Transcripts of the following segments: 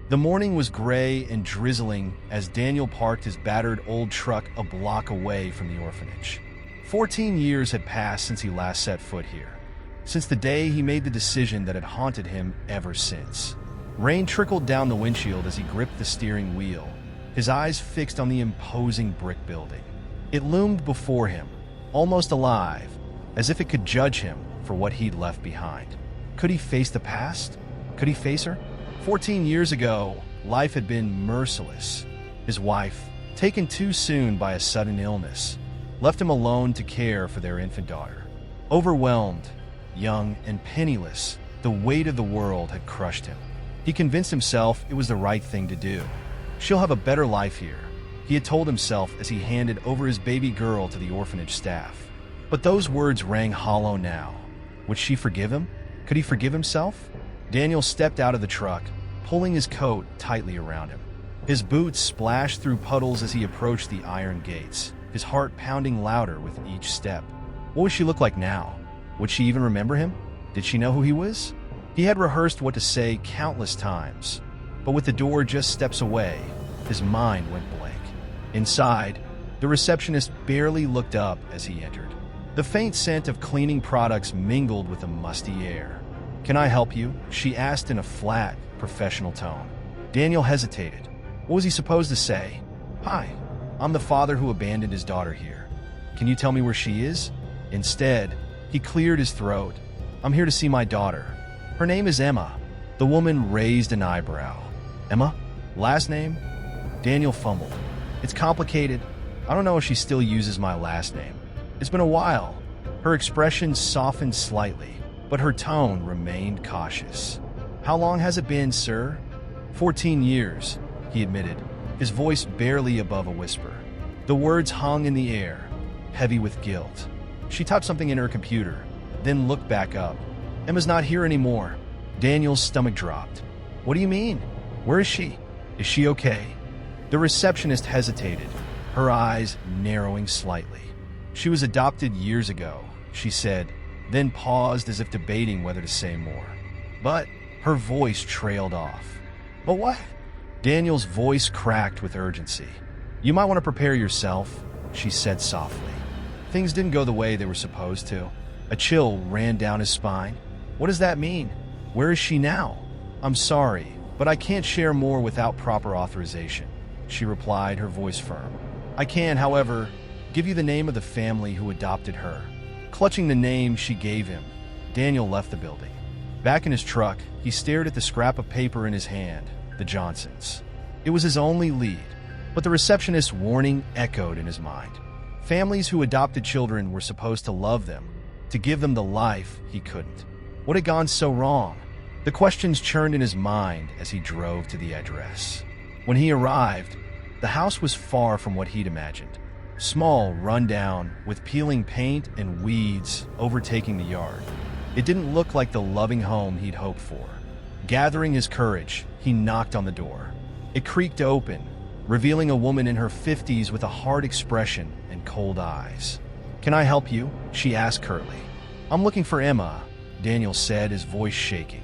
The morning was gray and drizzling as Daniel parked his battered old truck a block away from the orphanage. 14 years had passed since he last set foot here, since the day he made the decision that had haunted him ever since. Rain trickled down the windshield as he gripped the steering wheel, his eyes fixed on the imposing brick building. It loomed before him, almost alive, as if it could judge him for what he'd left behind. Could he face the past? Could he face her? 14 years ago, life had been merciless. His wife, taken too soon by a sudden illness, left him alone to care for their infant daughter. Overwhelmed, young, and penniless, the weight of the world had crushed him. He convinced himself it was the right thing to do. She'll have a better life here, he had told himself as he handed over his baby girl to the orphanage staff. But those words rang hollow now. Would she forgive him? Could he forgive himself? Daniel stepped out of the truck, pulling his coat tightly around him. His boots splashed through puddles as he approached the iron gates, his heart pounding louder with each step. What would she look like now? Would she even remember him? Did she know who he was? He had rehearsed what to say countless times, but with the door just steps away, his mind went blank. Inside, the receptionist barely looked up as he entered. The faint scent of cleaning products mingled with the musty air. "Can I help you?" she asked in a flat, professional tone. Daniel hesitated. What was he supposed to say? "Hi, I'm the father who abandoned his daughter here. Can you tell me where she is?" Instead, he cleared his throat. "I'm here to see my daughter. Her name is Emma." The woman raised an eyebrow. "Emma? Last name?" Daniel fumbled. "It's complicated. I don't know if she still uses my last name. It's been a while." Her expression softened slightly, but her tone remained cautious. "How long has it been, sir?" 14 years, he admitted, his voice barely above a whisper. The words hung in the air, heavy with guilt. She typed something in her computer, then looked back up. "Emma's not here anymore." Daniel's stomach dropped. "What do you mean? Where is she? Is she okay?" The receptionist hesitated, her eyes narrowing slightly. "She was adopted years ago," she said, then paused as if debating whether to say more. "But," her voice trailed off. "But what?" Daniel's voice cracked with urgency. "You might want to prepare yourself," she said softly. Things didn't go the way they were supposed to. A chill ran down his spine. "What does that mean? Where is she now?" "I'm sorry, but I can't share more without proper authorization," she replied, her voice firm. "I can, however, give you the name of the family who adopted her." Clutching the name she gave him, Daniel left the building. Back in his truck, he stared at the scrap of paper in his hand, the Johnsons. It was his only lead, but the receptionist's warning echoed in his mind. Families who adopted children were supposed to love them, to give them the life he couldn't. What had gone so wrong? The questions churned in his mind as he drove to the address. When he arrived, the house was far from what he'd imagined. Small, run-down, with peeling paint and weeds overtaking the yard. It didn't look like the loving home he'd hoped for. Gathering his courage, he knocked on the door. It creaked open, revealing a woman in her 50s with a hard expression and cold eyes. "Can I help you?" she asked curtly. "I'm looking for Emma," Daniel said, his voice shaking.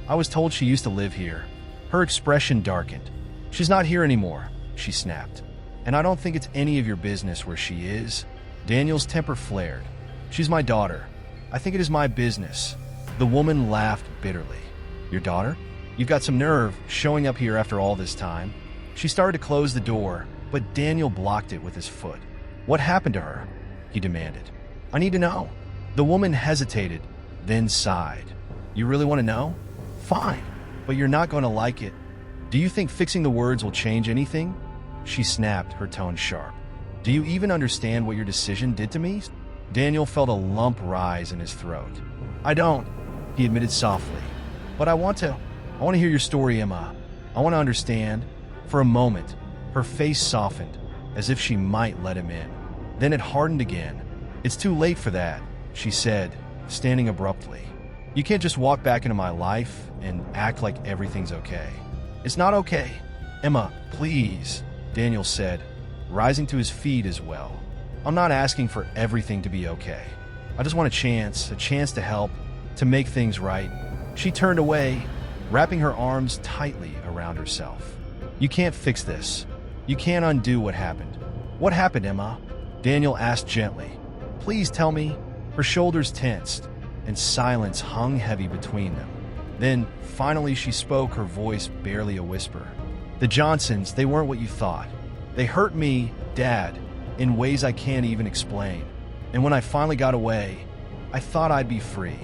"I was told she used to live here." Her expression darkened. "She's not here anymore," she snapped. "And I don't think it's any of your business where she is." Daniel's temper flared. "She's my daughter. I think it is my business." The woman laughed bitterly. "Your daughter? You've got some nerve showing up here after all this time." She started to close the door, but Daniel blocked it with his foot. "What happened to her?" he demanded. "I need to know." The woman hesitated, then sighed. "You really want to know? Fine, but you're not going to like it. Do you think fixing the words will change anything?" She snapped, her tone sharp. "Do you even understand what your decision did to me?" Daniel felt a lump rise in his throat. "I don't," he admitted softly. "But I want to hear your story, Emma. I want to understand." For a moment, her face softened, as if she might let him in. Then it hardened again. "It's too late for that," she said, standing abruptly. "You can't just walk back into my life and act like everything's okay. It's not okay." "Emma, please," Daniel said, rising to his feet as well. "I'm not asking for everything to be okay. I just want a chance to help, to make things right." She turned away, wrapping her arms tightly around herself. "You can't fix this. You can't undo what happened." "What happened, Emma?" Daniel asked gently. "Please tell me." Her shoulders tensed, and silence hung heavy between them. Then, finally she spoke, her voice barely a whisper. "The Johnsons, they weren't what you thought. They hurt me, Dad, in ways I can't even explain. And when I finally got away, I thought I'd be free.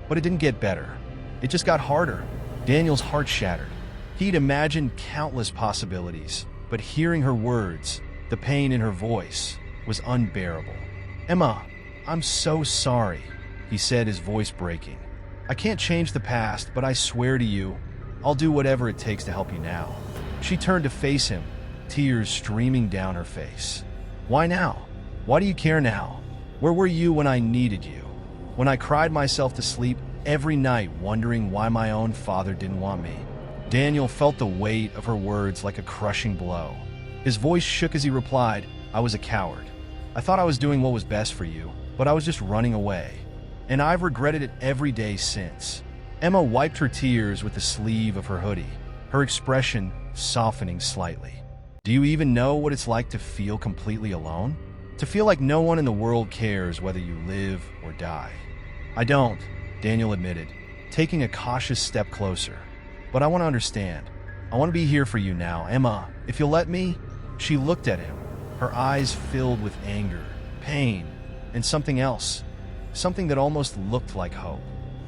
But it didn't get better. It just got harder." Daniel's heart shattered. He'd imagined countless possibilities, but hearing her words, the pain in her voice, was unbearable. "Emma, I'm so sorry," he said, his voice breaking. "I can't change the past, but I swear to you, I'll do whatever it takes to help you now." She turned to face him, tears streaming down her face. "Why now? Why do you care now? Where were you when I needed you? When I cried myself to sleep every night wondering why my own father didn't want me?" Daniel felt the weight of her words like a crushing blow. His voice shook as he replied, "I was a coward. I thought I was doing what was best for you, but I was just running away. And I've regretted it every day since." Emma wiped her tears with the sleeve of her hoodie, her expression softening slightly. "Do you even know what it's like to feel completely alone? To feel like no one in the world cares whether you live or die?" "I don't," Daniel admitted, taking a cautious step closer. "But I want to understand. I want to be here for you now. Emma, if you'll let me." She looked at him, her eyes filled with anger, pain, and something else. Something that almost looked like hope.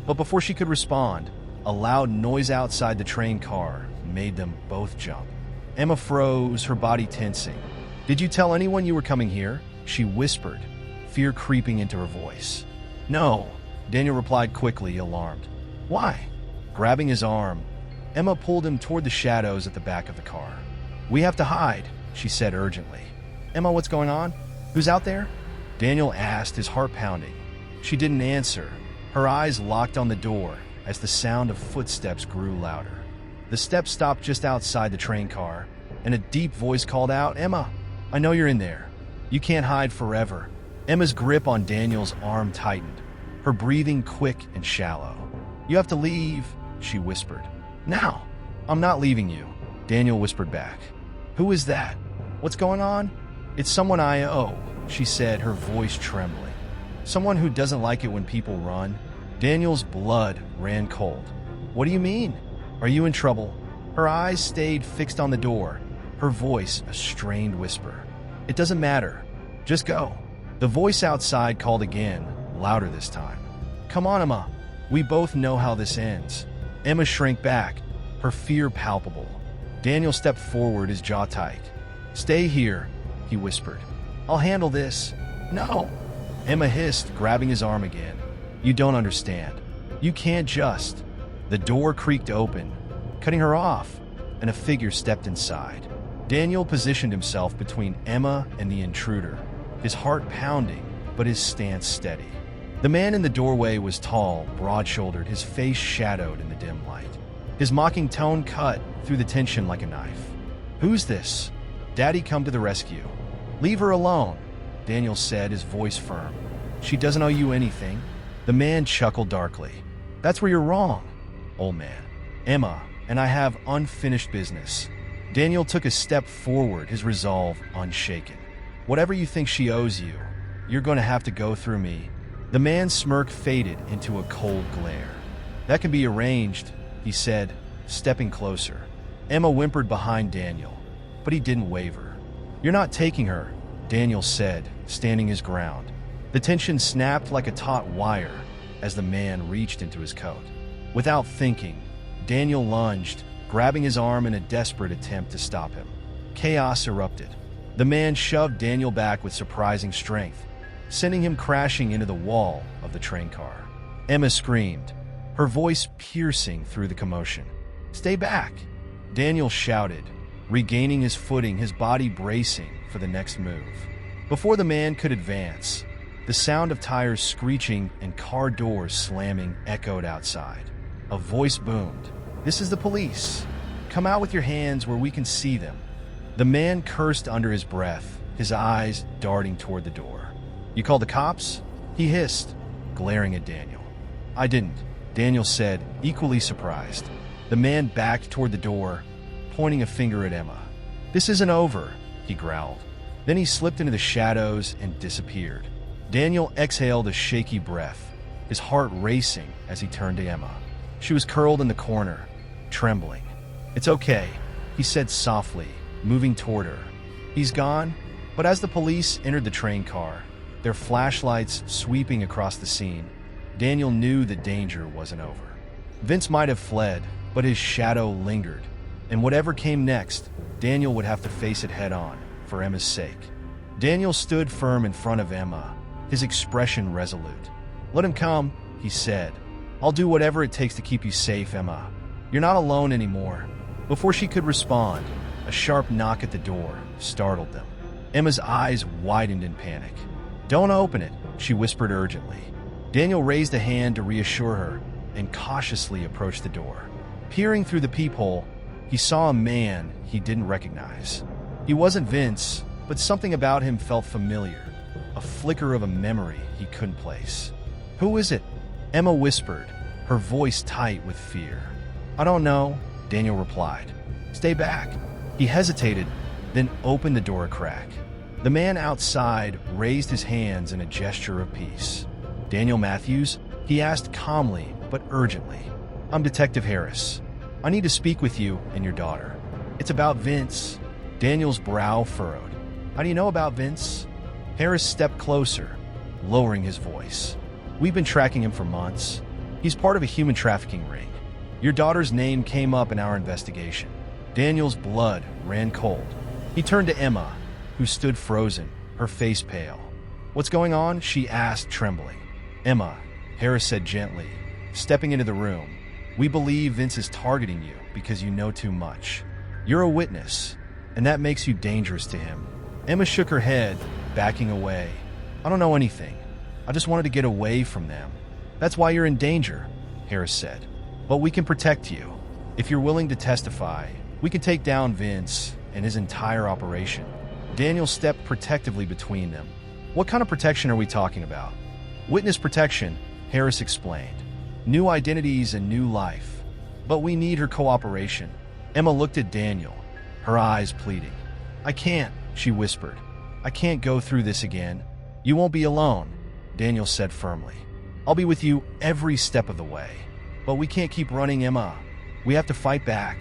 But before she could respond, a loud noise outside the train car made them both jump. Emma froze, her body tensing. "Did you tell anyone you were coming here?" she whispered, fear creeping into her voice. "No," Daniel replied quickly, alarmed. "Why?" Grabbing his arm, Emma pulled him toward the shadows at the back of the car. "We have to hide," she said urgently. "Emma, what's going on? Who's out there?" Daniel asked, his heart pounding. She didn't answer, her eyes locked on the door as the sound of footsteps grew louder. The steps stopped just outside the train car, and a deep voice called out, "Emma, I know you're in there. You can't hide forever." Emma's grip on Daniel's arm tightened, her breathing quick and shallow. "You have to leave," she whispered. "Now." "I'm not leaving you," Daniel whispered back. "Who is that? What's going on?" "It's someone I owe," she said, her voice trembling. "Someone who doesn't like it when people run." Daniel's blood ran cold. "What do you mean? Are you in trouble?" Her eyes stayed fixed on the door, her voice a strained whisper. "It doesn't matter. Just go." The voice outside called again, louder this time. "Come on, Emma. We both know how this ends." Emma shrank back, her fear palpable. Daniel stepped forward, his jaw tight. "Stay here," he whispered. "I'll handle this." "No," Emma hissed, grabbing his arm again. "You don't understand. You can't just." The door creaked open, cutting her off, and a figure stepped inside. Daniel positioned himself between Emma and the intruder, his heart pounding, but his stance steady. The man in the doorway was tall, broad-shouldered, his face shadowed in the dim light. His mocking tone cut through the tension like a knife. "Who's this?" "Daddy, come to the rescue." "Leave her alone," Daniel said, his voice firm. "She doesn't owe you anything." The man chuckled darkly. "That's where you're wrong, old man. Emma and I have unfinished business." Daniel took a step forward, his resolve unshaken. "Whatever you think she owes you, you're going to have to go through me." The man's smirk faded into a cold glare. "That can be arranged," he said, stepping closer. Emma whimpered behind Daniel, but he didn't waver. "You're not taking her," Daniel said, standing his ground. The tension snapped like a taut wire as the man reached into his coat. Without thinking, Daniel lunged, grabbing his arm in a desperate attempt to stop him. Chaos erupted. The man shoved Daniel back with surprising strength, sending him crashing into the wall of the train car. Emma screamed, her voice piercing through the commotion. "Stay back!" Daniel shouted, regaining his footing, his body bracing for the next move. Before the man could advance, the sound of tires screeching and car doors slamming echoed outside. A voice boomed, "This is the police. Come out with your hands where we can see them." The man cursed under his breath, his eyes darting toward the door. "You called the cops?" he hissed, glaring at Daniel. "I didn't," Daniel said, equally surprised. The man backed toward the door, pointing a finger at Emma. "This isn't over," he growled. Then he slipped into the shadows and disappeared. Daniel exhaled a shaky breath, his heart racing as he turned to Emma. She was curled in the corner, trembling. "It's okay," he said softly, moving toward her. "He's gone?" But as the police entered the train car, their flashlights sweeping across the scene, Daniel knew the danger wasn't over. Vince might have fled, but his shadow lingered, and whatever came next, Daniel would have to face it head-on, for Emma's sake. Daniel stood firm in front of Emma, his expression resolute. "Let him come," he said. "I'll do whatever it takes to keep you safe, Emma. You're not alone anymore." Before she could respond, a sharp knock at the door startled them. Emma's eyes widened in panic. "Don't open it," she whispered urgently. Daniel raised a hand to reassure her and cautiously approached the door. Peering through the peephole, he saw a man he didn't recognize. He wasn't Vince, but something about him felt familiar, a flicker of a memory he couldn't place. "Who is it?" Emma whispered, her voice tight with fear. "I don't know," Daniel replied. "Stay back." He hesitated, then opened the door a crack. The man outside raised his hands in a gesture of peace. "Daniel Matthews?" he asked calmly but urgently. "I'm Detective Harris. I need to speak with you and your daughter." "It's about Vince." Daniel's brow furrowed. "How do you know about Vince?" Harris stepped closer, lowering his voice. "We've been tracking him for months. He's part of a human trafficking ring. Your daughter's name came up in our investigation." Daniel's blood ran cold. He turned to Emma, who stood frozen, her face pale. "What's going on?" she asked, trembling. "Emma," Harris said gently, stepping into the room, "we believe Vince is targeting you because you know too much. You're a witness, and that makes you dangerous to him." Emma shook her head, backing away. "I don't know anything. I just wanted to get away from them." "That's why you're in danger," Harris said. "But we can protect you. If you're willing to testify, we can take down Vince and his entire operation." Daniel stepped protectively between them. "What kind of protection are we talking about?" "Witness protection," Harris explained. "New identities and new life. But we need her cooperation." Emma looked at Daniel, her eyes pleading. "I can't," she whispered. "I can't go through this again." "You won't be alone," Daniel said firmly. "I'll be with you every step of the way. But we can't keep running, Emma. We have to fight back."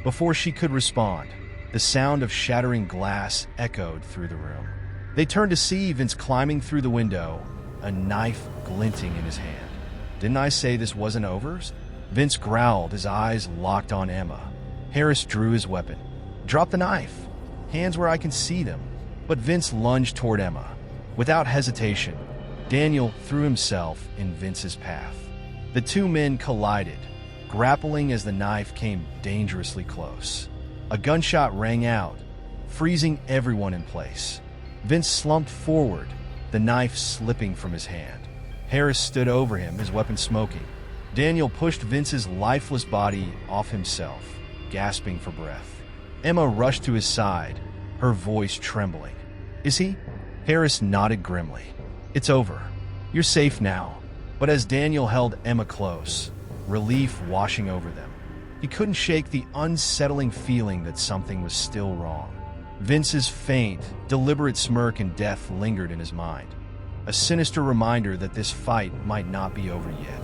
Before she could respond, the sound of shattering glass echoed through the room. They turned to see Vince climbing through the window, a knife glinting in his hand. "Didn't I say this wasn't over?" Vince growled, his eyes locked on Emma. Harris drew his weapon. "Drop the knife. Hands where I can see them." But Vince lunged toward Emma. Without hesitation, Daniel threw himself in Vince's path. The two men collided, grappling as the knife came dangerously close. A gunshot rang out, freezing everyone in place. Vince slumped forward, the knife slipping from his hand. Harris stood over him, his weapon smoking. Daniel pushed Vince's lifeless body off himself, gasping for breath. Emma rushed to his side, her voice trembling. "Is he?" Harris nodded grimly. "It's over. You're safe now." But as Daniel held Emma close, relief washing over them, he couldn't shake the unsettling feeling that something was still wrong. Vince's faint, deliberate smirk and death lingered in his mind, a sinister reminder that this fight might not be over yet.